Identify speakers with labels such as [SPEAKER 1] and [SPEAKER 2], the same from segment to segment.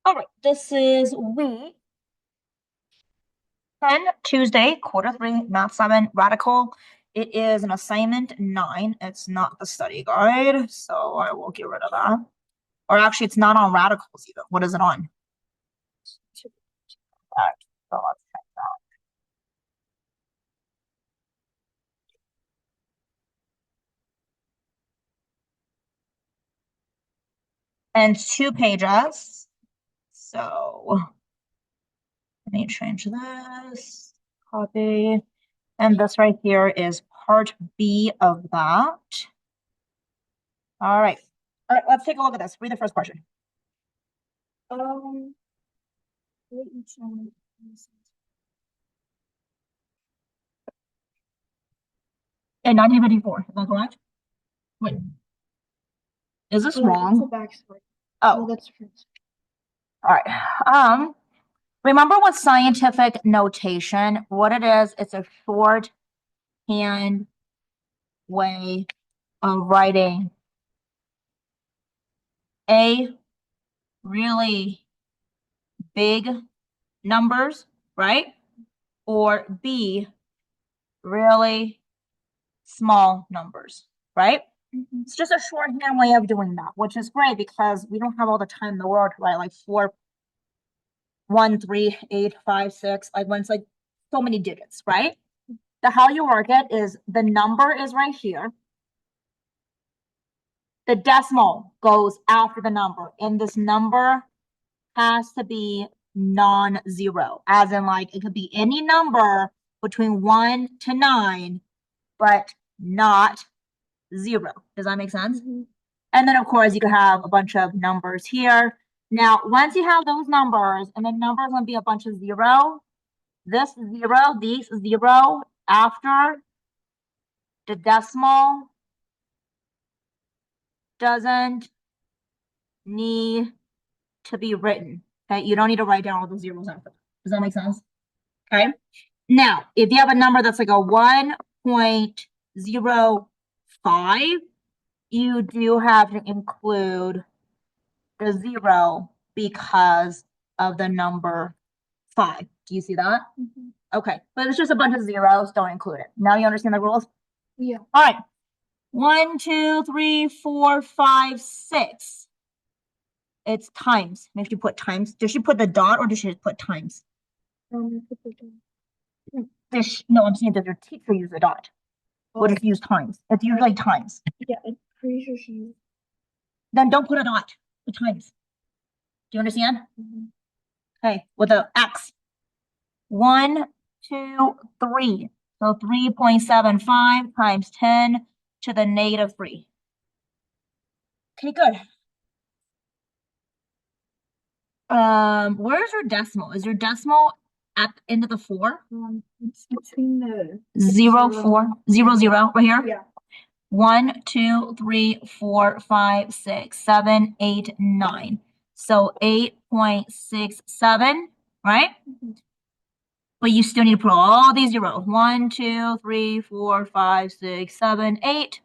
[SPEAKER 1] All right, this is week 10, Tuesday, quarter 3, math 7, radical. It is an assignment 9. It's not the study guide, so I will get rid of that. Or actually, it's not on radicals either. What is it on? Right, so let's check that. And 2 pages. So let me change this. Copy. And this right here is part B of that. All right. All right, let's take a look at this. Read the first question.
[SPEAKER 2] Um,
[SPEAKER 1] In 1954, is that correct? Wait, is this
[SPEAKER 2] that's
[SPEAKER 1] wrong?
[SPEAKER 2] the backstory.
[SPEAKER 1] Oh,
[SPEAKER 2] that's first.
[SPEAKER 1] all right. Remember with scientific notation, what it is, it's a shorthand way of writing A, really big numbers, right? Or B, really small numbers, right? It's just a shorthand way of doing that, which is great because we don't have all the time in the world to write like 4, 1, 3, 8, 5, 6, like when it's like so many digits, right? The how you work it is the number is right here. The decimal goes after the number, and this number has to be non-zero, as in like it could be any number between 1 to 9, but not 0. Does that make sense? And then, of course, you could have a bunch of numbers here. Now, once you have those numbers, and the number is going to be a bunch of 0, this 0, these 0 after the decimal doesn't need to be written. Okay, you don't need to write down all the zeros after. Does that make sense? Okay. Now, if you have a number that's like a 1.05, you do have to include the 0 because of the number 5. Do you see that? Okay, but it's just a bunch of zeros. Don't include it. Now you understand the rules?
[SPEAKER 2] Yeah.
[SPEAKER 1] All right. 1, 2, 3, 4, 5, 6. It's times. Make sure you put times. Does she put the dot or does she just put times? No, I'm saying does your teacher use a dot? Or does she use times? It's usually times.
[SPEAKER 2] Yeah, I'm pretty sure she.
[SPEAKER 1] Then don't put a dot. Put times. Do you understand? Okay, with a X. 1, 2, 3. So 3.75 times 10 to the negative 3. Okay, good. Where's your decimal? Is your decimal at the end of the 4?
[SPEAKER 2] It's between the
[SPEAKER 1] 0, 4, 0, 0, right here?
[SPEAKER 2] Yeah.
[SPEAKER 1] 1, 2, 3, 4, 5, 6, 7, 8, 9. So 8.67, right? But you still need to put all these zeros. 1, 2, 3, 4, 5, 6, 7, 8.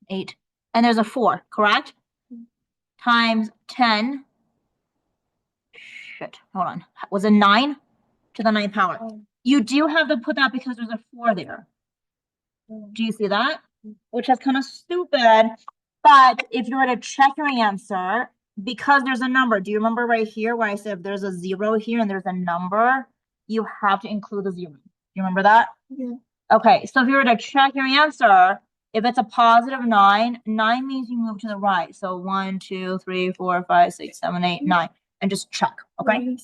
[SPEAKER 1] 8. And there's a 4, correct? Times 10. Shit, hold on. Was it 9 to the 9th power? You do have to put that because there's a 4 there. Do you see that? Which is kind of stupid. But if you were to check your answer, because there's a number, do you remember right here where I said if there's a 0 here and there's a number, you have to include the 0. Do you remember that?
[SPEAKER 2] Yeah.
[SPEAKER 1] Okay, so if you were to check your answer, if it's a positive 9, 9 means you move to the right. So 1, 2, 3, 4, 5, 6, 7, 8, 9. And just check, okay?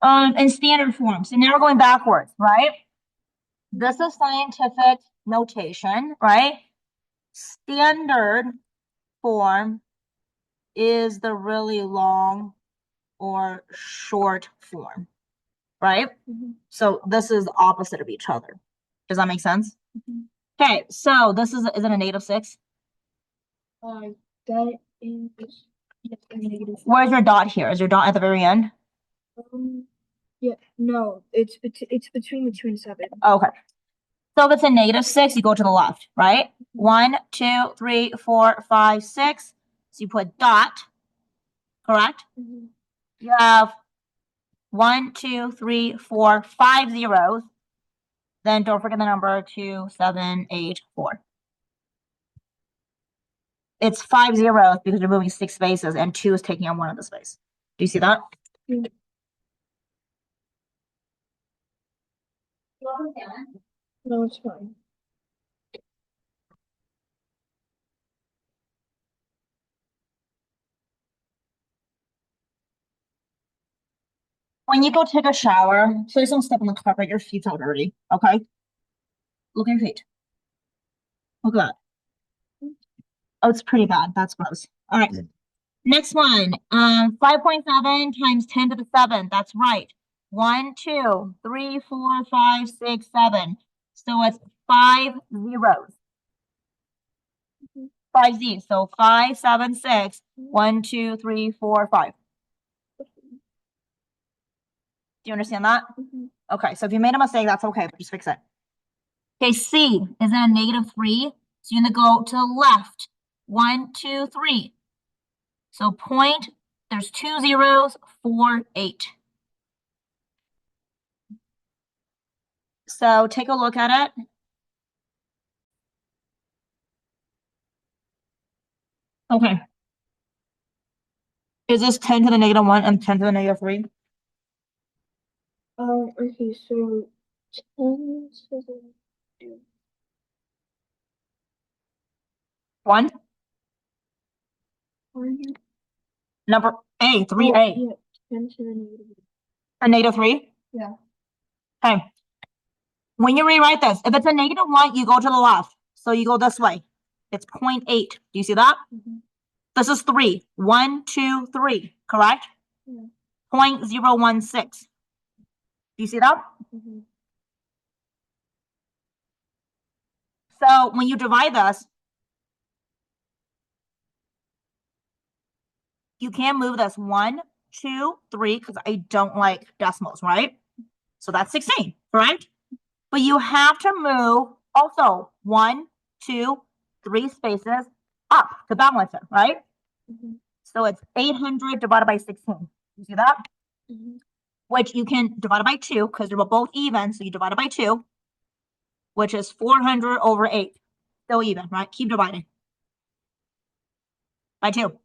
[SPEAKER 1] In standard form. So now we're going backwards, right? This is scientific notation, right? Standard form is the really long or short form, right? So this is opposite of each other. Does that make sense? Okay, so this is it a negative 6?
[SPEAKER 2] That is yes, a negative.
[SPEAKER 1] Where's your dot here? Is your dot at the very end?
[SPEAKER 2] Yeah, no, it's between the 2 and 7.
[SPEAKER 1] Okay. So if it's a negative 6, you go to the left, right? 1, 2, 3, 4, 5, 6. So you put dot. correct?
[SPEAKER 2] Mhm.
[SPEAKER 1] You have 1, 2, 3, 4, 5 zeros. Then don't forget the number 2, 7, 8, 4. It's 5 zeros because you're moving 6 spaces and 2 is taking on one of the space. Do you see that?
[SPEAKER 2] Yeah. No, it's fine.
[SPEAKER 1] When you go take a shower, please don't step on the carpet. Your feet's all dirty. Okay? Look at your feet. Look at that. Oh, it's pretty bad. That's gross. All right. Next one. 5.7 times 10 to the 7th. That's right. 1, 2, 3, 4, 5, 6, 7. So it's 5 zeros. 5 Z's. So 5, 7, 6. 1, 2, 3, 4, 5. Do you understand that?
[SPEAKER 2] Mhm.
[SPEAKER 1] Okay, so if you made a mistake, that's okay, but just fix it. Okay, C is in a -3. So you're gonna go to the left. 1, 2, 3. So point, there's 2 zeros, 4, 8. So take a look at it. Okay. Is this 10 to the -1 and 10 to the -3?
[SPEAKER 2] Okay, so 10 to the
[SPEAKER 1] 1?
[SPEAKER 2] one.
[SPEAKER 1] Number A, 3A.
[SPEAKER 2] Oh, yeah, 10 to the negative.
[SPEAKER 1] A -3?
[SPEAKER 2] Yeah.
[SPEAKER 1] Okay. When you rewrite this, if it's a -1, you go to the left. So you go this way. It's 0.8. Do you see that?
[SPEAKER 2] Mhm.
[SPEAKER 1] This is 3. 1, 2, 3, correct?
[SPEAKER 2] Yeah.
[SPEAKER 1] 0.016. Do you see that?
[SPEAKER 2] Mhm.
[SPEAKER 1] So when you divide this, you can move this 1, 2, 3, because I don't like decimals, right? So that's 16, correct? But you have to move also 1, 2, 3 spaces up to balance it, right?
[SPEAKER 2] Mhm.
[SPEAKER 1] So it's 800 divided by 16. You see that?
[SPEAKER 2] Mhm.
[SPEAKER 1] Which you can divide it by 2 because they're both even. So you divide it by 2, which is 400 over 8. Still even, right? Keep dividing by 2.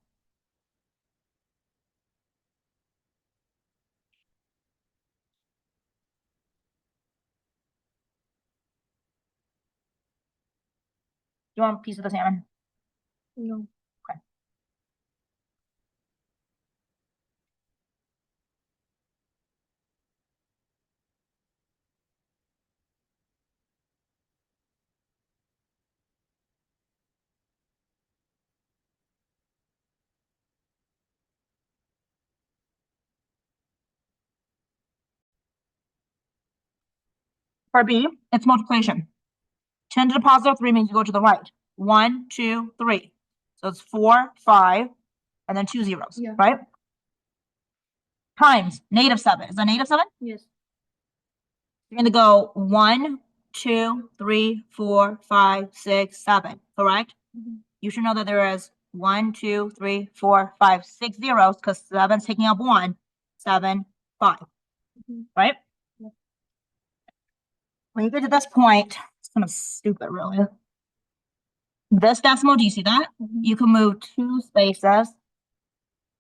[SPEAKER 1] You want a piece of the salmon?
[SPEAKER 2] No.
[SPEAKER 1] Okay. For B, it's multiplication. 10 to the positive 3 means you go to the right. 1, 2, 3. So it's 4, 5, and then 2 zeros,
[SPEAKER 2] Yeah.
[SPEAKER 1] right? Times -7. Is that -7?
[SPEAKER 2] Yes.
[SPEAKER 1] You're going to go 1, 2, 3, 4, 5, 6, 7, correct?
[SPEAKER 2] Mhm.
[SPEAKER 1] You should know that there is 1, 2, 3, 4, 5, 6 zeros because 7's taking up 1, 7, 5,
[SPEAKER 2] Mhm.
[SPEAKER 1] right?
[SPEAKER 2] Yeah.
[SPEAKER 1] When you get to this point, it's kind of stupid, really. This decimal, do you see that?
[SPEAKER 2] Mhm.
[SPEAKER 1] You can move 2 spaces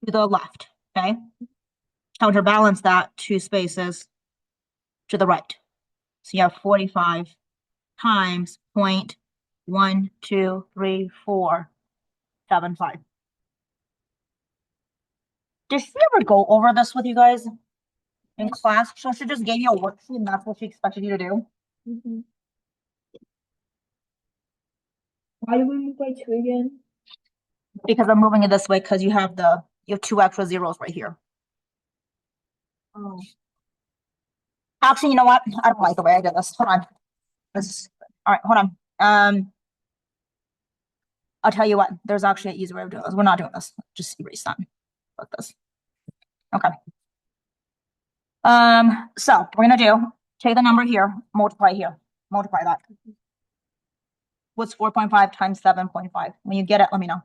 [SPEAKER 1] to the left, okay? Counterbalance that 2 spaces to the right. So you have 45 times 0.123475. Did she ever go over this with you guys in class? So she just gave you a worksheet and that's what she expected you to do?
[SPEAKER 2] Mhm. Why do we move by 2 again?
[SPEAKER 1] Because I'm moving it this way because you have 2 extra zeros right here.
[SPEAKER 2] Oh.
[SPEAKER 1] Actually, you know what? I don't like the way I did this. Hold on. All right, hold on. I'll tell you what, there's actually an easy way of doing this. We're not doing this. Just erase that. Like this. Okay. So we're gonna take the number here, multiply that. What's 4.5 times 7.5? When you get it, let me know.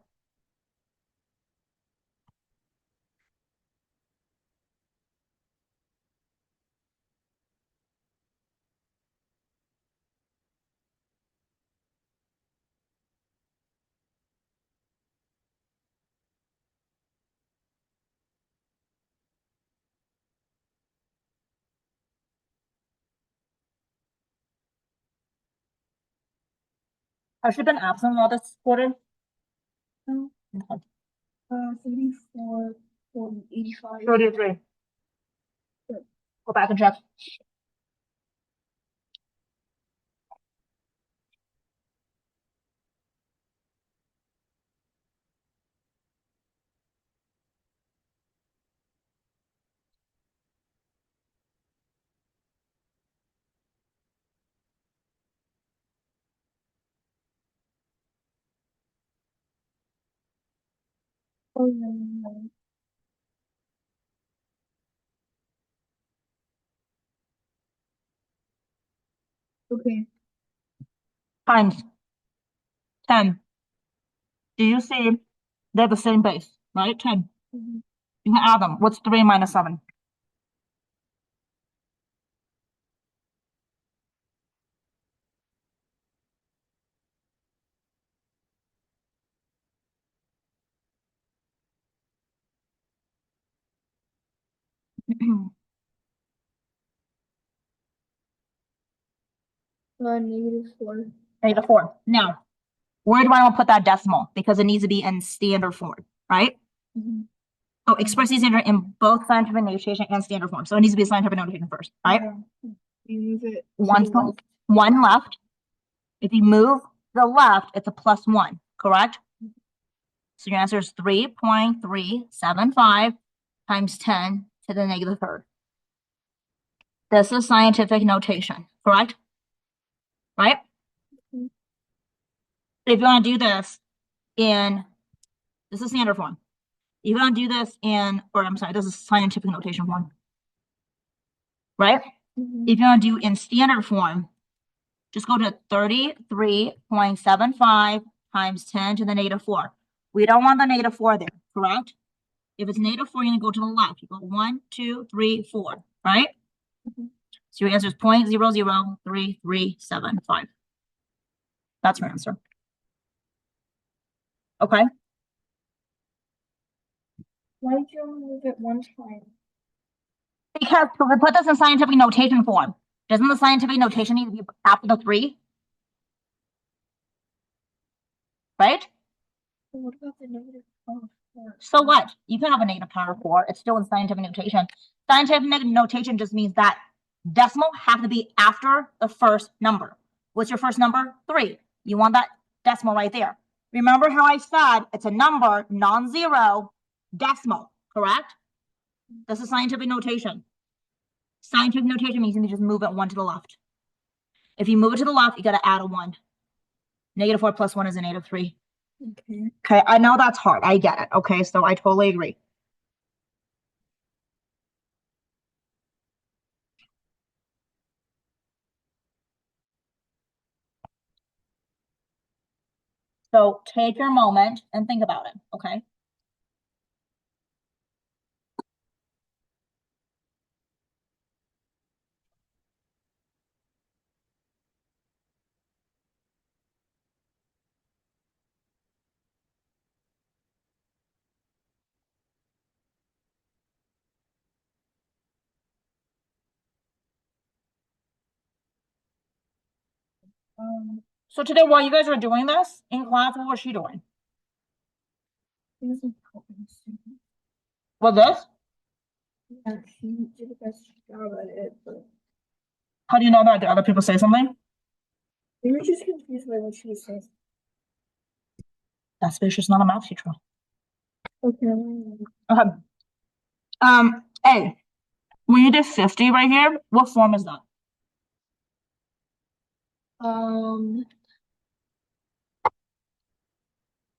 [SPEAKER 1] Has she been absent all this quarter?
[SPEAKER 2] No.
[SPEAKER 1] Okay.
[SPEAKER 2] 34, 40, 85.
[SPEAKER 1] 33.
[SPEAKER 2] Good.
[SPEAKER 1] Go back and check.
[SPEAKER 2] Oh, no. Okay.
[SPEAKER 1] Times 10. Do you see they're the same base, right? 10.
[SPEAKER 2] Mhm.
[SPEAKER 1] You can add them. What's 3 minus 7?
[SPEAKER 2] -4.
[SPEAKER 1] -4. Now, where do I want to put that decimal? Because it needs to be in standard form, right?
[SPEAKER 2] Mhm.
[SPEAKER 1] Oh, express these in both scientific notation and standard form. So it needs to be scientific notation first, right?
[SPEAKER 2] Yeah. You move it to
[SPEAKER 1] One,
[SPEAKER 2] the left.
[SPEAKER 1] one left. If you move the left, it's a +1, correct? So your answer is 3.375 times 10 to the negative third. This is scientific notation, correct? Right?
[SPEAKER 2] Mhm.
[SPEAKER 1] If you want to do this this is standard form. If you want to do this this is scientific notation form, right?
[SPEAKER 2] Mhm.
[SPEAKER 1] If you want to do in standard form, just go to 33.75 times 10 to the negative 4. We don't want the negative 4 there, correct? If it's -4, you're going to go to the left. You go 1, 2, 3, 4, right?
[SPEAKER 2] Mhm.
[SPEAKER 1] So your answer is 0.003375. That's your answer. Okay.
[SPEAKER 2] Why did you only move it one time?
[SPEAKER 1] Because we put this in scientific notation form. Doesn't the scientific notation need to be after the 3? Right?
[SPEAKER 2] So what about the -4?
[SPEAKER 1] So what? You can have a negative power 4. It's still in scientific notation. Scientific notation just means that decimal have to be after the first number. What's your first number? 3. You want that decimal right there. Remember how I said it's a number, non-zero, decimal, correct? This is scientific notation. Scientific notation means you just move it 1 to the left. If you move it to the left, you got to add a 1. -4 plus 1 is a -3.
[SPEAKER 2] Okay.
[SPEAKER 1] Okay, I know that's hard. I get it. Okay, so I totally agree. So take your moment and think about it, okay? So today, while you guys were doing this in class, what was she doing?
[SPEAKER 2] This is helping students.
[SPEAKER 1] Well, this?
[SPEAKER 2] Yeah, she did the best job at it, but
[SPEAKER 1] How do you know that? Did other people say something?
[SPEAKER 2] they were just confused by what she was saying.
[SPEAKER 1] That's because she's not a math teacher.
[SPEAKER 2] Okay.
[SPEAKER 1] Okay. A. When you did 50 right here, what form is that?
[SPEAKER 2] Um,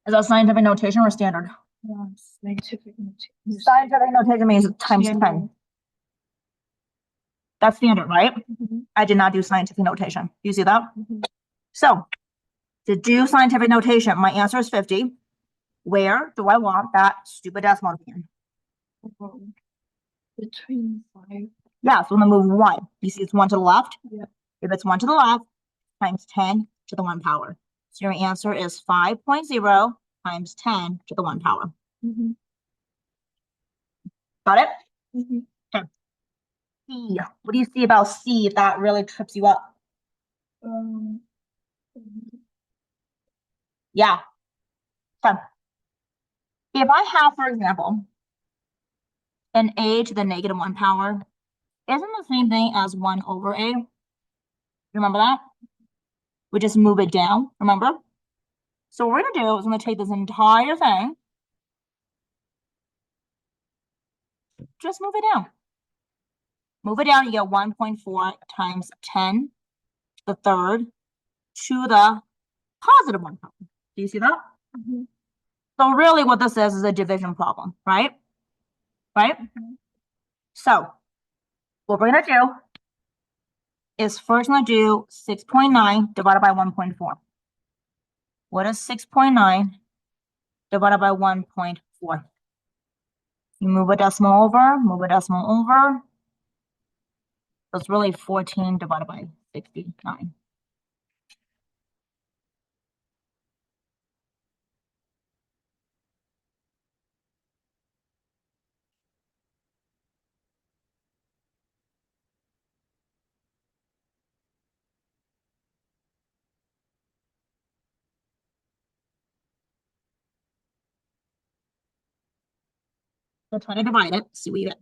[SPEAKER 1] Is that scientific notation or standard?
[SPEAKER 2] scientific notation.
[SPEAKER 1] Scientific notation means times 10. That's standard, right?
[SPEAKER 2] Mhm.
[SPEAKER 1] I did not do scientific notation. Do you see that?
[SPEAKER 2] Mhm.
[SPEAKER 1] So to do scientific notation, my answer is 50. Where do I want that stupid decimal to be in?
[SPEAKER 2] Between 5.
[SPEAKER 1] Yeah, so I'm gonna move 1. You see it's 1 to the left?
[SPEAKER 2] Yeah.
[SPEAKER 1] If it's 1 to the left, times 10 to the 1 power. So your answer is 5.0 times 10 to the 1 power.
[SPEAKER 2] Mhm.
[SPEAKER 1] Got it?
[SPEAKER 2] Mhm.
[SPEAKER 1] Okay. C. What do you see about C that really trips you up?
[SPEAKER 2] Um,
[SPEAKER 1] Yeah. So if I have, for example, an a to the negative 1 power, isn't the same thing as 1 over a? Remember that? We just move it down, remember? So what we're going to do is I'm going to take this entire thing, just move it down. Move it down, you get 1.4 times 10 to the third to the positive 1 power. Do you see that?
[SPEAKER 2] Mm-hmm.
[SPEAKER 1] So really what this is a division problem, right? Right?
[SPEAKER 2] Mm-hmm.
[SPEAKER 1] So what we're going to do is first I'm going to do 6.9 divided by 1.4. What is 6.9 divided by 1.4? You move a decimal over, move a decimal over. So it's really 14 divided by 69. So try to divide it, see what you get.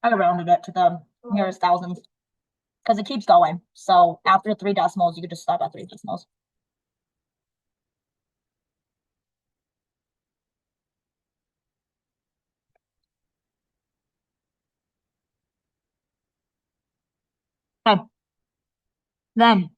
[SPEAKER 1] I rounded it to the nearest thousands because it keeps going. So after 3 decimals, you could just stop at 3 decimals. Okay. Then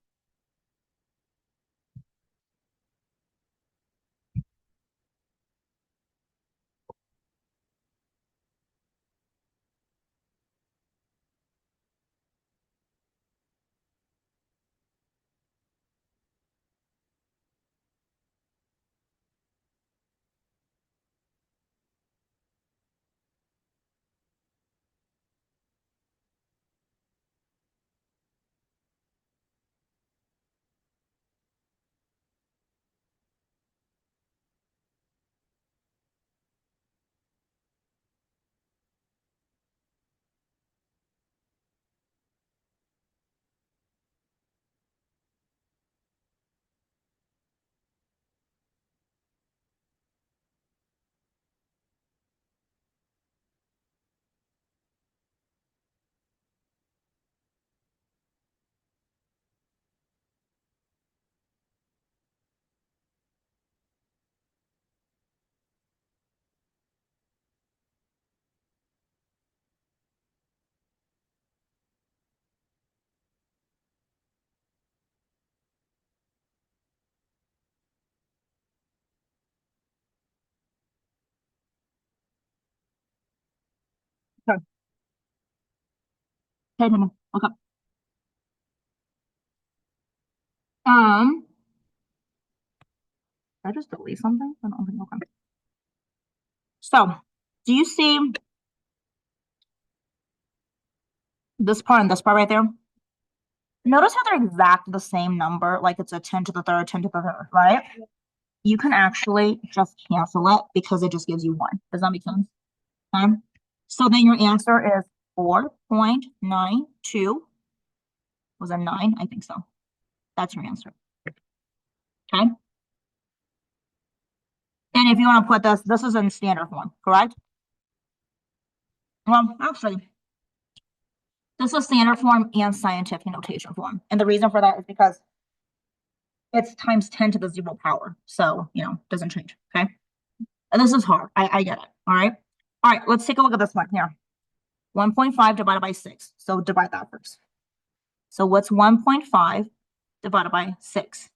[SPEAKER 1] okay. Okay, no, no. Okay. Did I just delete something? I don't think. Okay. So do you see this part and this part right there? Notice how they're exact the same number, like it's a 10 to the third, 10 to the third, right? You can actually just cancel it because it just gives you 1. Does that make sense? Okay. So then your answer is 4.92. Was it 9? I think so. That's your answer. Okay. And if you want to put this is in standard form, correct? Well, actually, this is standard form and scientific notation form. And the reason for that is because it's times 10 to the 0 power. So, doesn't change. Okay. And this is hard. I get it. All right. All right. Let's take a look at this one here. 1.5 divided by 6. So divide that first. So what's 1.5 divided by 6?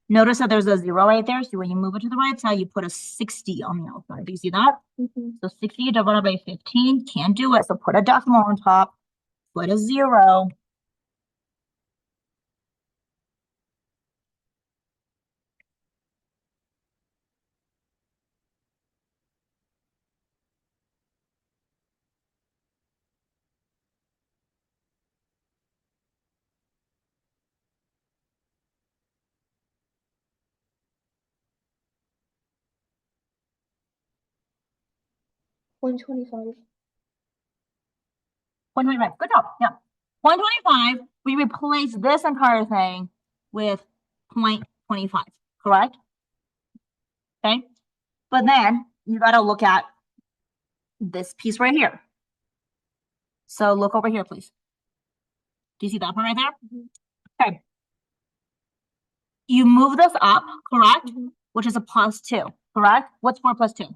[SPEAKER 1] Notice that there's a 0 right there. So when you move it to the right side, you put a 60 on the outside. Do you see that?
[SPEAKER 2] Mm-hmm.
[SPEAKER 1] So 60 divided by 15, can't do it. So put a decimal on top, put a 0.
[SPEAKER 2] $1.25.
[SPEAKER 1] 0.25. Good job. Yeah. 0.25, we replace this entire thing with 0.25, correct? Okay. But then you got to look at this piece right here. So look over here, please. Do you see that one right there? Okay. You move this up, correct? Which is a +2, correct? What's 4 + 2?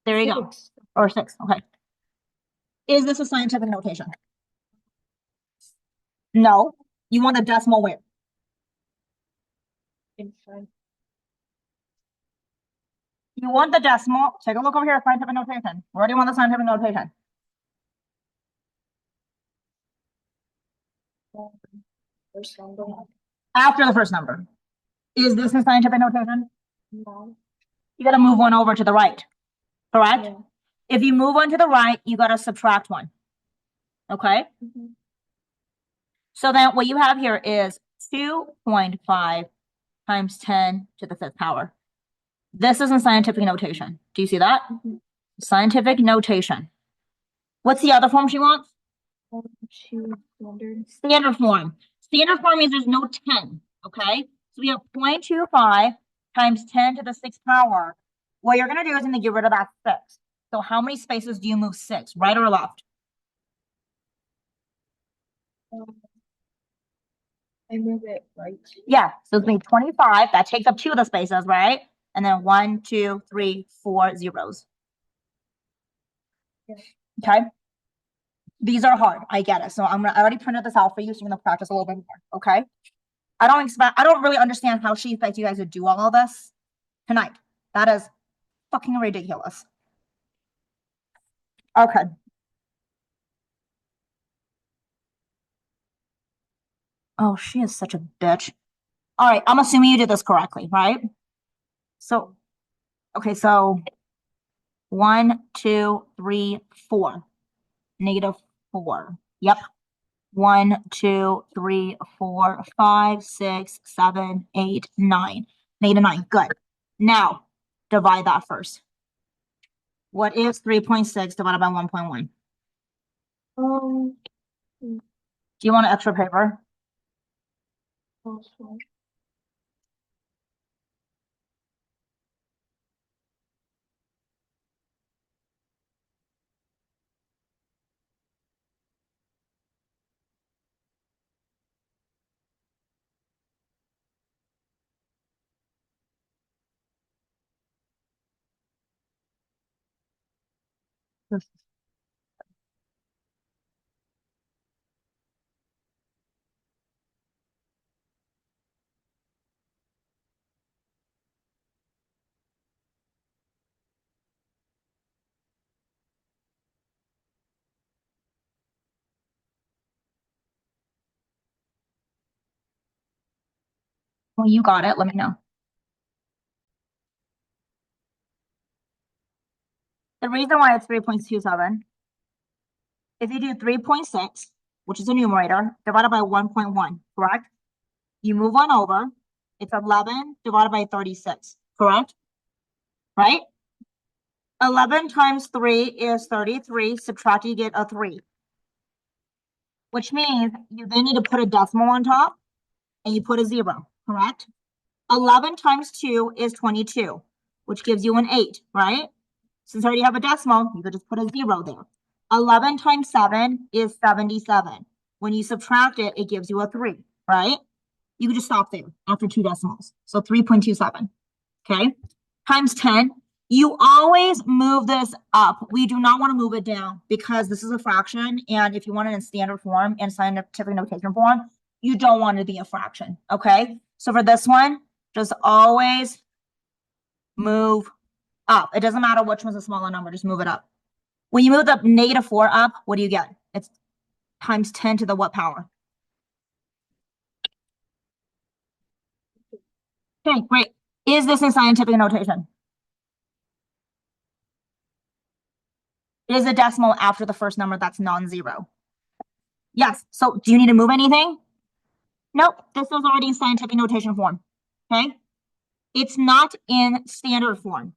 [SPEAKER 1] There you go. Or 6. Okay. Is this a scientific notation? No. You want the decimal where?
[SPEAKER 2] Inside.
[SPEAKER 1] You want the decimal. Take a look over here at scientific notation. Where do you want the scientific notation?
[SPEAKER 2] First number.
[SPEAKER 1] After the first number. Is this in scientific notation?
[SPEAKER 2] No.
[SPEAKER 1] You got to move one over to the right, correct?
[SPEAKER 2] Yeah.
[SPEAKER 1] If you move one to the right, you got to subtract one. Okay? So then what you have here is 2.5 times 10 to the 5th power. This is in scientific notation. Do you see that? Scientific notation. What's the other form she wants? Standard form. Standard form means there's no 10, okay? So we have 0.25 times 10 to the 6th power. What you're going to do is going to get rid of that 6. So how many spaces do you move 6, right or left?
[SPEAKER 2] I move it right.
[SPEAKER 1] Yeah, so it's going to be 25. That takes up 2 of the spaces, right? And then 1, 2, 3, 4 zeros.
[SPEAKER 2] Yeah.
[SPEAKER 1] Okay? These are hard. I get it. So I already printed this out for you, so you're going to practice a little bit more, okay? I don't really understand how she expects you guys to do all of this tonight. That is fucking ridiculous. Okay. Oh, she is such a bitch. All right, I'm assuming you did this correctly, right? So, okay, so 1, 2, 3, 4. -4. Yep. 1, 2, 3, 4, 5, 6, 7, 8, 9. -9. Good. Now, divide that first. What is 3.6 divided by 1.1? Do you want an extra paper?
[SPEAKER 2] Also.
[SPEAKER 1] Well, you got it. Let me know. The reason why it's 3.27, if you do 3.6, which is a numerator, divided by 1.1, correct? You move on over, it's 11 divided by 36, correct? Right? 11 times 3 is 33, subtract, you get a 3. Which means you then need to put a decimal on top, and you put a 0, correct? 11 times 2 is 22, which gives you an 8, right? Since I already have a decimal, you could just put a 0 there. 11 times 7 is 77. When you subtract it, it gives you a 3, right? You can just stop there after 2 decimals. So 3.27, okay? Times 10. You always move this up. We do not want to move it down because this is a fraction. And if you want it in standard form and scientific notation form, you don't want it to be a fraction, okay? So for this one, just always move up. It doesn't matter which one's a smaller number, just move it up. When you move the -4 up, what do you get? It's times 10 to the what power? Okay, great. Is this in scientific notation? It is a decimal after the first number that's non-zero. Yes. So do you need to move anything? Nope. This is already in scientific notation form. Okay. It's not in standard form.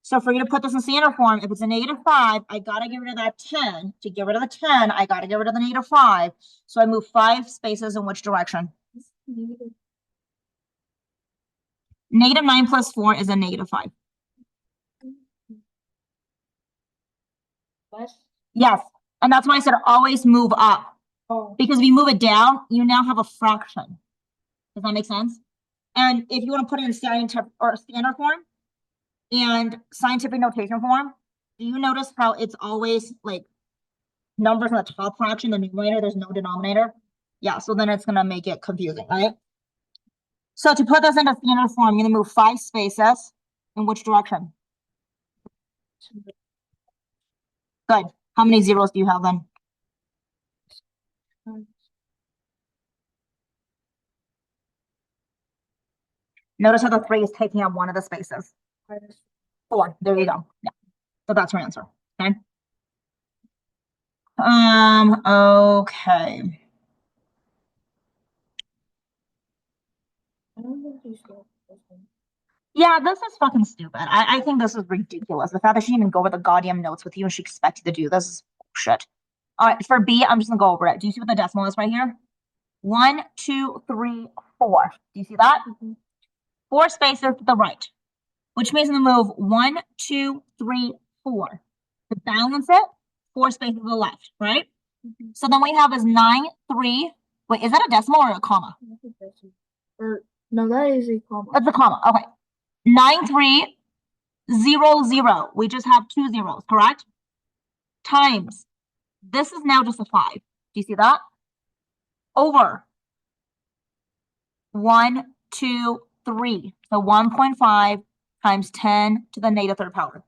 [SPEAKER 1] So for you to put this in standard form, if it's a -5, I gotta get rid of that 10. To get rid of the 10, I gotta get rid of the -5. So I move 5 spaces in which direction? -9 plus 4 is a -5. Yes, and that's why I said always move up.
[SPEAKER 2] Oh.
[SPEAKER 1] Because if you move it down, you now have a fraction. Does that make sense? And if you want to put it in scientific or standard form and scientific notation form, do you notice how it's always like numbers in the top fraction, the numerator, there's no denominator? Yeah, so then it's gonna make it confusing, right? So to put this into standard form, you're gonna move 5 spaces. In which direction? Good. How many zeros do you have then? Notice how the 3 is taking up one of the spaces. 4. There you go. Yeah. So that's your answer. Okay. Okay. Yeah, this is fucking stupid. I think this is ridiculous. The fact that she didn't even go over the goddamn notes with you and she expects you to do this is bullshit. All right, for B, I'm just gonna go over it. Do you see what the decimal is right here? 1, 2, 3, 4. Do you see that? 4 spaces to the right, which means I'm gonna move 1, 2, 3, 4. To balance it, 4 spaces to the left, right? So then we have is 9, 3. Wait, is that a decimal or a comma?
[SPEAKER 2] Or no, that is a comma.
[SPEAKER 1] That's a comma. Okay. 9, 3, 0, 0. We just have 2 zeros, correct? Times. This is now just a 5. Do you see that? Over 1, 2, 3. So 1.5 times 10 to the -3rd power.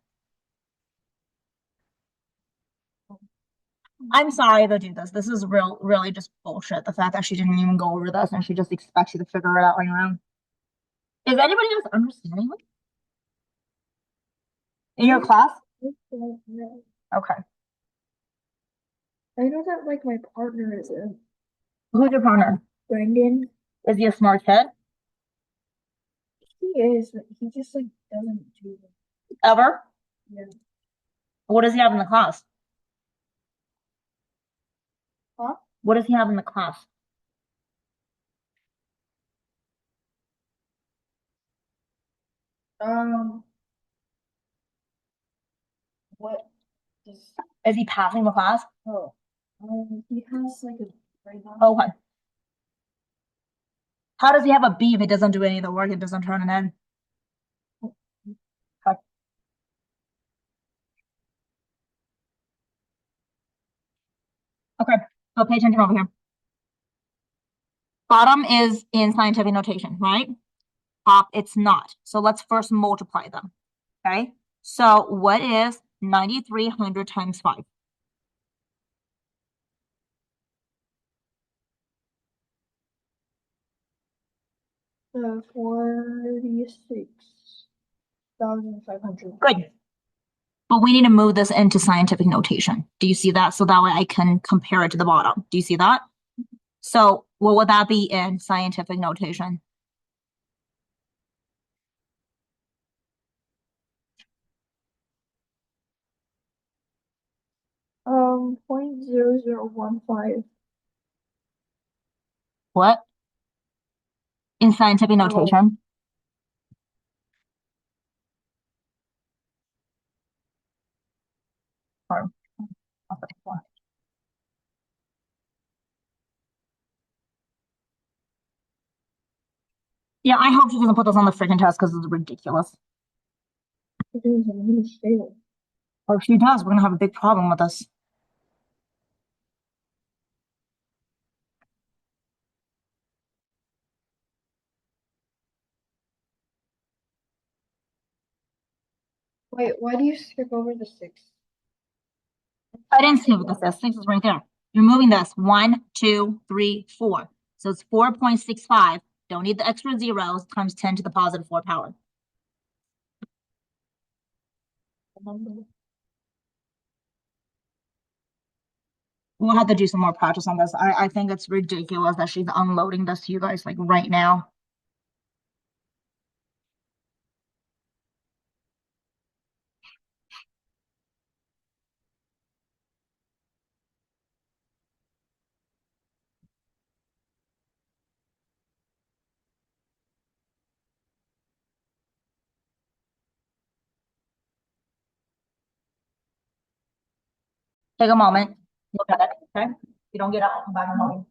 [SPEAKER 1] I'm sorry to do this. This is really just bullshit. The fact that she didn't even go over this and she just expects you to figure it out on your own. Is anybody else understanding it? In your class? Okay.
[SPEAKER 2] I know that like my partner is a
[SPEAKER 1] Who's your partner?
[SPEAKER 2] Brendan.
[SPEAKER 1] Is he a smart kid?
[SPEAKER 2] He is, but he just like doesn't do it.
[SPEAKER 1] Ever?
[SPEAKER 2] Yeah.
[SPEAKER 1] What does he have in the class?
[SPEAKER 2] Huh?
[SPEAKER 1] What does he have in the class?
[SPEAKER 2] What does
[SPEAKER 1] Is he passing the class?
[SPEAKER 2] oh he has like a right now.
[SPEAKER 1] Okay. How does he have a B if he doesn't do any of the work? It doesn't turn it in. Okay. Okay. So pay attention over here. Bottom is in scientific notation, right? Top, it's not. So let's first multiply them. Okay. So what is 9,300 times 5?
[SPEAKER 2] 46,500.
[SPEAKER 1] Good. But we need to move this into scientific notation. Do you see that? So that way I can compare it to the bottom. Do you see that? So what would that be in scientific notation?
[SPEAKER 2] .0015.
[SPEAKER 1] What? In scientific notation? Or, yeah, I hope she doesn't put this on the freaking test because it's ridiculous.
[SPEAKER 2] It is, I'm gonna fail.
[SPEAKER 1] Or if she does, we're gonna have a big problem with this.
[SPEAKER 2] Wait, why do you skip over the 6?
[SPEAKER 1] I didn't see what this is. 6 is right there. You're moving this 1, 2, 3, 4. So it's 4.65. Don't need the extra zeros times 10 to the +4 power. We'll have to do some more practice on this. I think it's ridiculous that she's unloading this to you guys like right now. Take a moment, look at it, okay? If you don't get up, come back in a moment.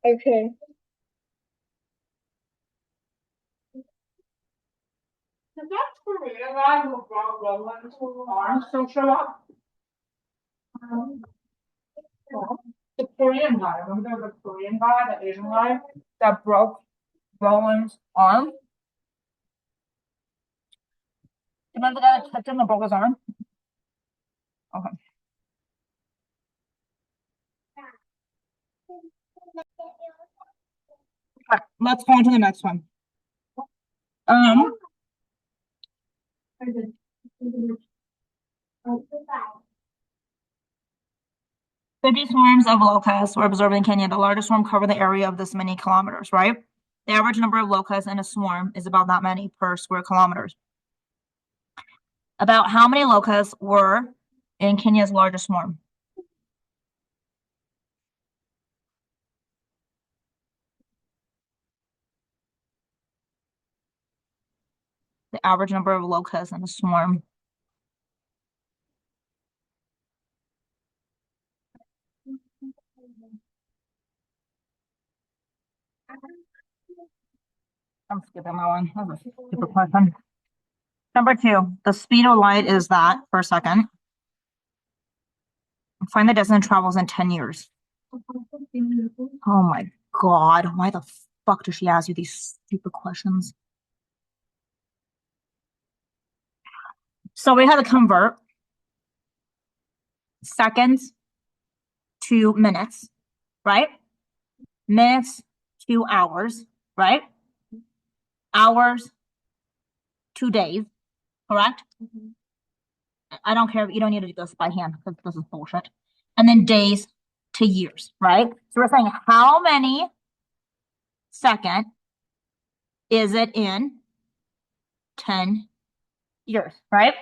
[SPEAKER 2] Okay.
[SPEAKER 1] The Korean guy, remember there was a Korean guy, the Asian guy, that broke Rowan's arm? Remember the guy that touched him and broke his arm? Okay. Okay, let's go on to the next one. Um, 50 swarms of locusts were observed in Kenya. The largest swarm covered the area of this many kilometers, right? The average number of locusts in a swarm is about that many per square kilometers. About how many locusts were in Kenya's largest swarm? The average number of locusts in a swarm. I'm skipping that one. That was a stupid question. Number 2, the speed of light is that per second. Find the distance it travels in 10 years. Oh my God. Why the fuck does she ask you these stupid questions? So we have to convert seconds to minutes, right? Minutes to hours, right? Hours to days, correct? I don't care. You don't need to do this by hand because this is bullshit. And then days to years, right? So we're saying how many second is it in 10 years, right?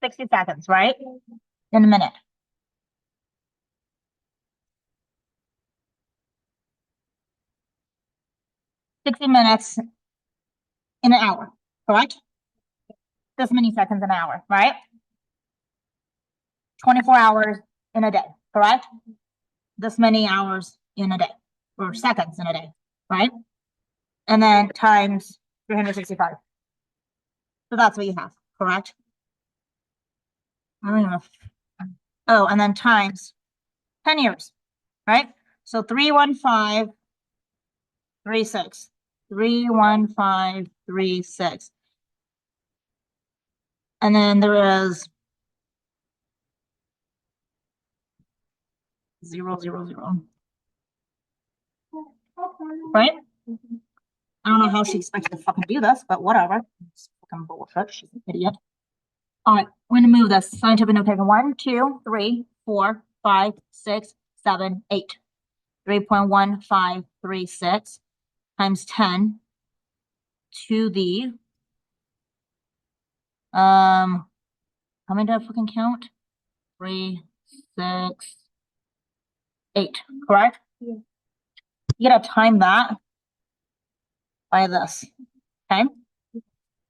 [SPEAKER 1] $60 seconds, right? In a minute. 60 minutes in an hour, correct? This many seconds an hour, right? 24 hours in a day, correct? This many hours in a day, or seconds in a day, right? And then times 365. So that's what you have, correct? I don't even know. Oh, and then times 10 years, right? So 31536. 31536. And then there is 000. Right? I don't know how she expected to fucking do this, but whatever. It's fucking bullshit. She's an idiot. All right, we're gonna move this scientific notation. 1, 2, 3, 4, 5, 6, 7, 8. 3.1536 times 10 to the how many did I fucking count? 3, 6, 8, correct?
[SPEAKER 2] Yeah.
[SPEAKER 1] You gotta time that by this, okay?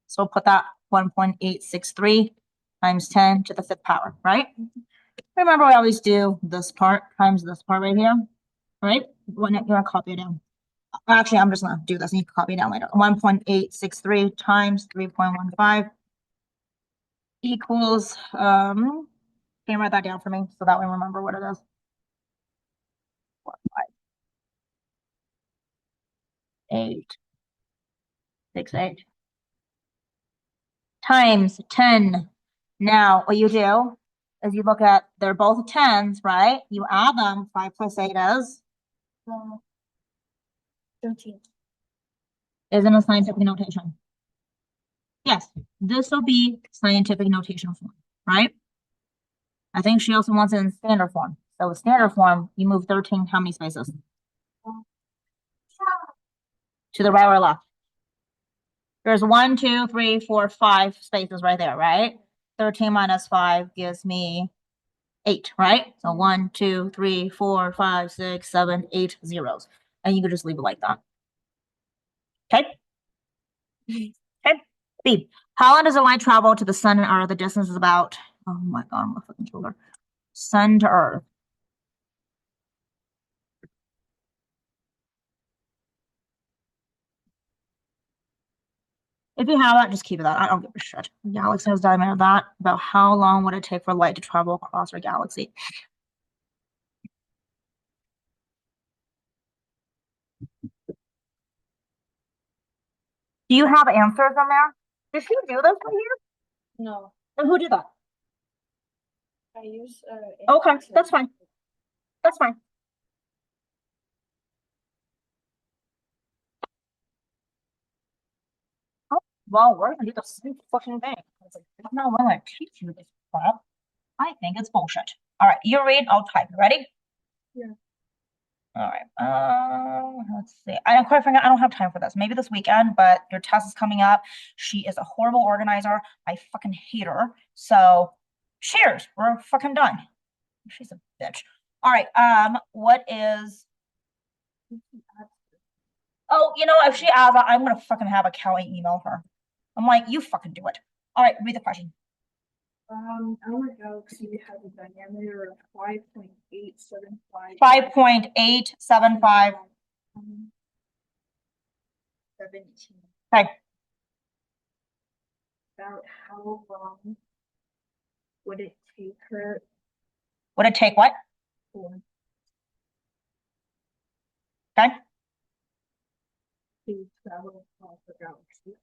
[SPEAKER 1] So we'll put that 1.863 times 10 to the fifth power, right? Remember, we always do this part times this part right here, right? You want to copy it down. Actually, I'm just gonna do this and you can copy it down later. 1.863 times 3.15 equals, can you write that down for me so that we remember what it is? 4, 5, 8, 6, 8 times 10. Now, what you do is you look at, they're both 10s, right? You add them, 5 plus 8 is?
[SPEAKER 2] 13.
[SPEAKER 1] Isn't a scientific notation. Yes, this will be scientific notation form, right? I think she also wants it in standard form. So with standard form, you move 13, how many spaces? To the right or left? There's 1, 2, 3, 4, 5 spaces right there, right? 13 minus 5 gives me 8, right? So 1, 2, 3, 4, 5, 6, 7, 8 zeros. And you could just leave it like that. Okay? Okay. B. How long does the light travel to the sun and earth? The distance is about, oh my god, I'm a fucking killer. Sun to earth. If you have that, just keep it that. I don't give a shit. Galaxy has diameter of that. About how long would it take for light to travel across our galaxy? Do you have answers on there? Did she do this right here?
[SPEAKER 2] No,
[SPEAKER 1] And who did that?
[SPEAKER 2] I use
[SPEAKER 1] Okay, that's fine. That's fine. Oh, well, we're gonna do the same fucking thing. I was like, no, I'm gonna teach you this crap. I think it's bullshit. All right, you read, I'll type. Ready?
[SPEAKER 2] Yeah.
[SPEAKER 1] All right. Let's see. I quite frankly, I don't have time for this. Maybe this weekend, but your test is coming up. She is a horrible organizer. I fucking hate her. So, cheers. We're fucking done. She's a bitch. All right. What is? Oh, you know, if she asks, I'm gonna fucking have a Callie email her. I'm like, you fucking do it. All right. Read the question.
[SPEAKER 2] Our galaxy has a diameter of 5.875.
[SPEAKER 1] 5.875.
[SPEAKER 2] 17.
[SPEAKER 1] Okay.
[SPEAKER 2] About how long would it take her
[SPEAKER 1] Would it take what?
[SPEAKER 2] for
[SPEAKER 1] Okay.
[SPEAKER 2] to travel across the galaxy?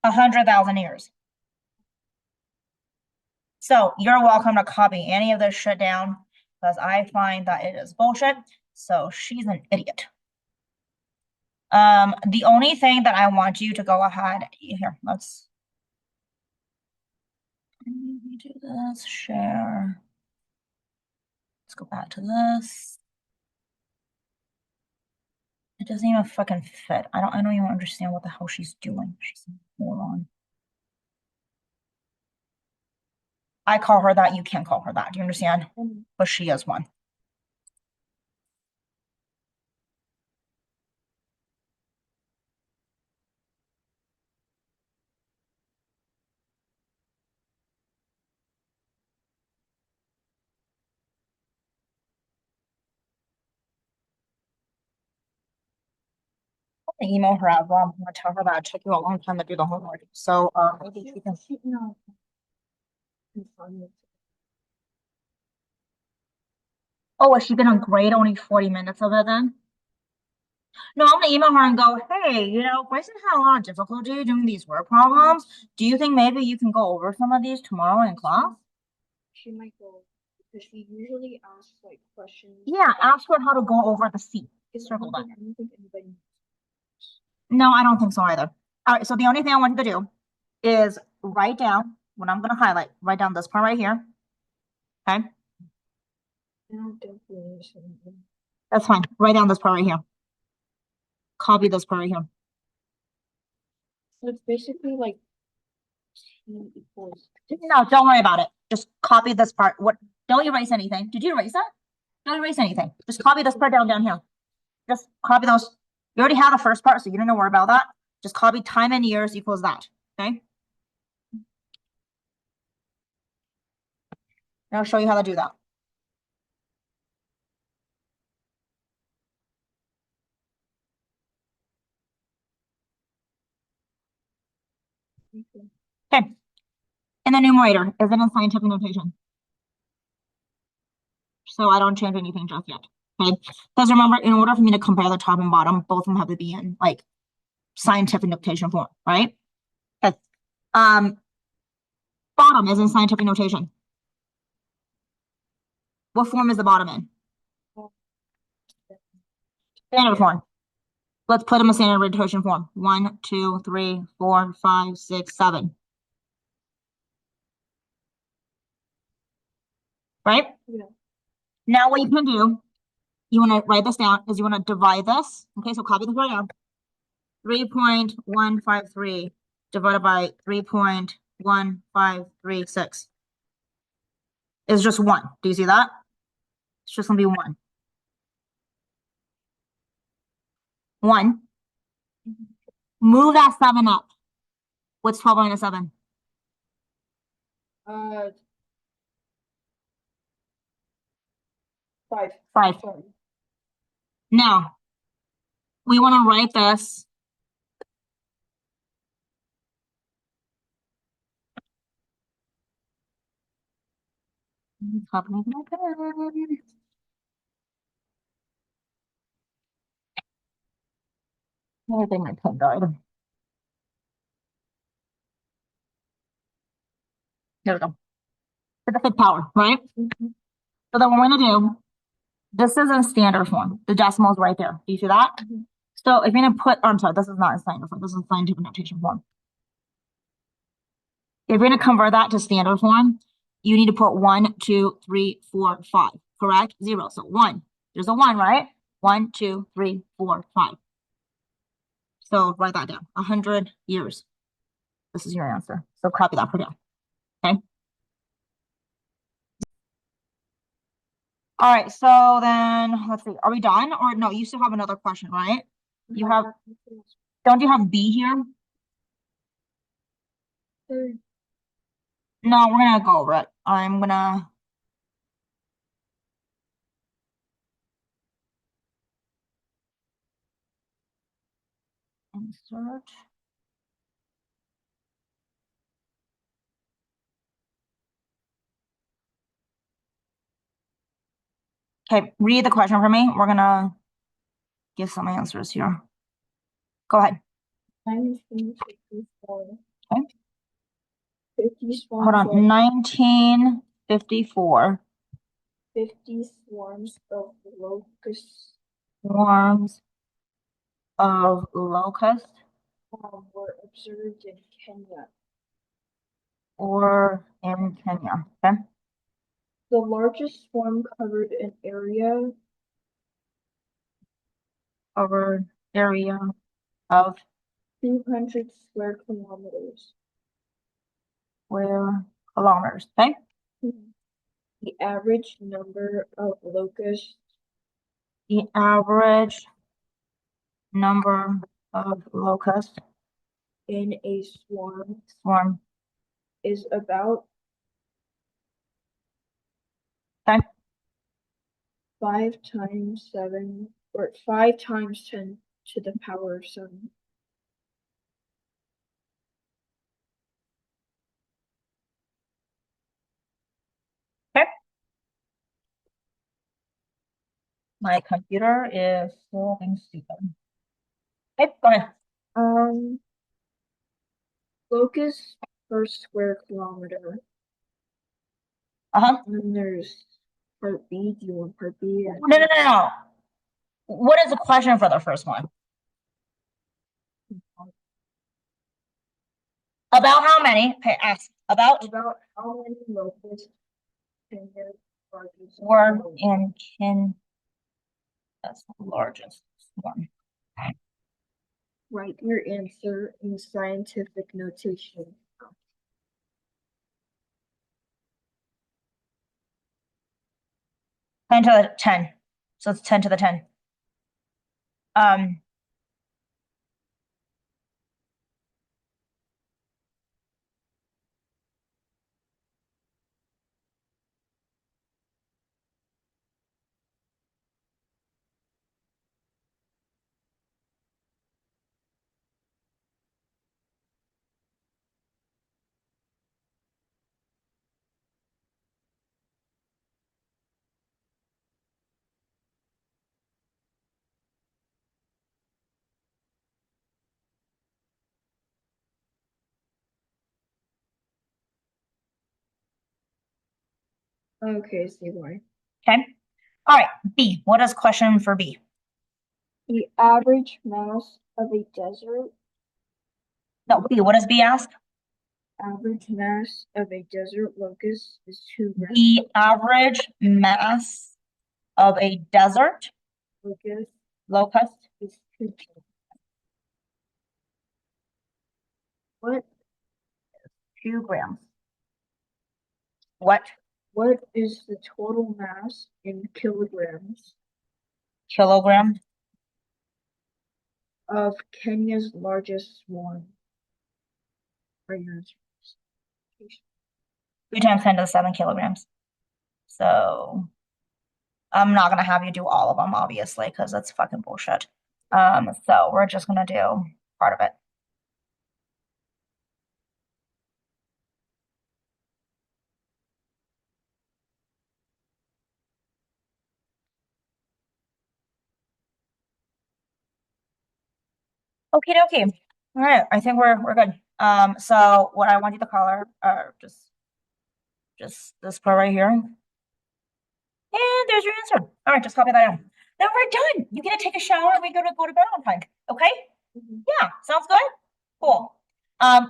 [SPEAKER 1] A 100,000 years. So you're welcome to copy any of this shit down. because I find that it is bullshit. So she's an idiot. The only thing that I want you to go ahead here, let's do this, share. Let's go back to this. It doesn't even fucking fit. I don't even understand what the hell she's doing. She's a moron. I call her that, you can't call her that. Do you understand? But she is one. I'm gonna email her as well. I'm gonna tell her that it took you a long time to do the homework. So maybe she can.
[SPEAKER 2] No.
[SPEAKER 1] Oh, has she been on grade only 40 minutes of it then? No, I'm gonna email her and go, hey, Grayson had a lot of difficulty doing these word problems. Do you think maybe you can go over some of these tomorrow in class?
[SPEAKER 2] She might go because she usually asks like questions.
[SPEAKER 1] Yeah, ask her how to go over the C. Circle that.
[SPEAKER 2] I don't think anybody.
[SPEAKER 1] No, I don't think so either. All right, so the only thing I want you to do is write down what I'm gonna highlight. Write down this part right here. Okay, that's fine. Write down this part right here. Copy this part right here.
[SPEAKER 2] So it's basically like T equals.
[SPEAKER 1] No, don't worry about it. Just copy this part. What? Don't erase anything. Did you erase that? Don't erase anything. Just copy this part down here. Just copy those. You already have the first part, so you don't know worry about that. Just copy time and years equals that. Okay. Now I'll show you how to do that. Okay. In the numerator, is it in scientific notation? So I don't change anything just yet. Okay. Because remember, in order for me to compare the top and bottom, both of them have to be in like scientific notation form, right? Okay. Bottom is in scientific notation. What form is the bottom in? Standard form. Let's put them in standard notation form. 1, 2, 3, 4, 5, 6, 7. Right?
[SPEAKER 2] Yeah.
[SPEAKER 1] Now what you can do, you want to write this down, is you want to divide this. Okay, so copy this right down. 3.153 divided by 3.1536 is just 1. Do you see that? It's just gonna be 1. 1. Move that 7 up. What's 12 minus 7?
[SPEAKER 2] 5.
[SPEAKER 1] 5. Now, we want to write this. I think my pen died. Here we go. For the fifth power, right? So then what we're gonna do, this is in standard form. The decimal is right there. Do you see that? So if you're gonna put, oh, I'm sorry, this is not in standard form. This is in scientific notation form. If you're gonna convert that to standard form, you need to put 1, 2, 3, 4, 5. Correct? 0. So 1. There's a 1, right? 1, 2, 3, 4, 5. So write that down. 100 years. This is your answer. So copy that, put it down. Okay. All right. So then let's see. Are we done? Or no, you still have another question, right? You have, don't you have B here? No, we're gonna go over it. I'm gonna insert. Okay, read the question for me. We're gonna give some answers here. Go ahead. Okay. Hold on. 1954
[SPEAKER 2] 50 swarms of locusts
[SPEAKER 1] Swarms of locusts
[SPEAKER 2] were observed in Kenya.
[SPEAKER 1] or in Kenya. Okay.
[SPEAKER 2] The largest swarm covered an area
[SPEAKER 1] Covered area of
[SPEAKER 2] 200 square kilometers.
[SPEAKER 1] square kilometers. Okay.
[SPEAKER 2] The average number of locusts
[SPEAKER 1] The average number of locusts
[SPEAKER 2] in a swarm
[SPEAKER 1] swarm.
[SPEAKER 2] is about
[SPEAKER 1] Okay.
[SPEAKER 2] 5 times 7 or 5 times 10 to the power of 7.
[SPEAKER 1] Okay. My computer is still being stupid. Okay, go ahead.
[SPEAKER 2] Locusts per square kilometer.
[SPEAKER 1] Uh-huh.
[SPEAKER 2] And there's part B. Do you want part B?
[SPEAKER 1] No. What is the question for the first one? About how many? Okay, ask about
[SPEAKER 2] About how many locusts can there largest
[SPEAKER 1] or
[SPEAKER 2] swarm?
[SPEAKER 1] in kin. That's the largest one.
[SPEAKER 2] Write your answer in scientific notation.
[SPEAKER 1] 10 to the 10. So it's 10 to the 10.
[SPEAKER 2] Okay, see why.
[SPEAKER 1] Okay. All right. B. What is question for B?
[SPEAKER 2] The average mass of a desert.
[SPEAKER 1] No, B. What does B ask?
[SPEAKER 2] Average mass of a desert locust is 2 grams.
[SPEAKER 1] The average mass of a desert locust
[SPEAKER 2] is 2 grams. What
[SPEAKER 1] 2 grams. What
[SPEAKER 2] What is the total mass in kilograms
[SPEAKER 1] kilogram?
[SPEAKER 2] of Kenya's largest swarm? Are your answers?
[SPEAKER 1] 3 times 10 to the 7 kilograms. So I'm not gonna have you do all of them, obviously, because that's fucking bullshit. So we're just gonna do part of it. Okay, okay. All right, I think we're good. So what I want you to color, just this part right here. And there's your answer. All right, just copy that down. Then we're done. You get to take a shower and we go to bed on time. Okay? Yeah, sounds good? Cool.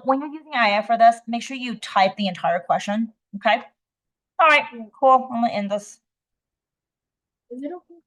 [SPEAKER 1] When you're using IA for this, make sure you type the entire question. Okay? All right, cool. I'm gonna end this.
[SPEAKER 2] Is it okay?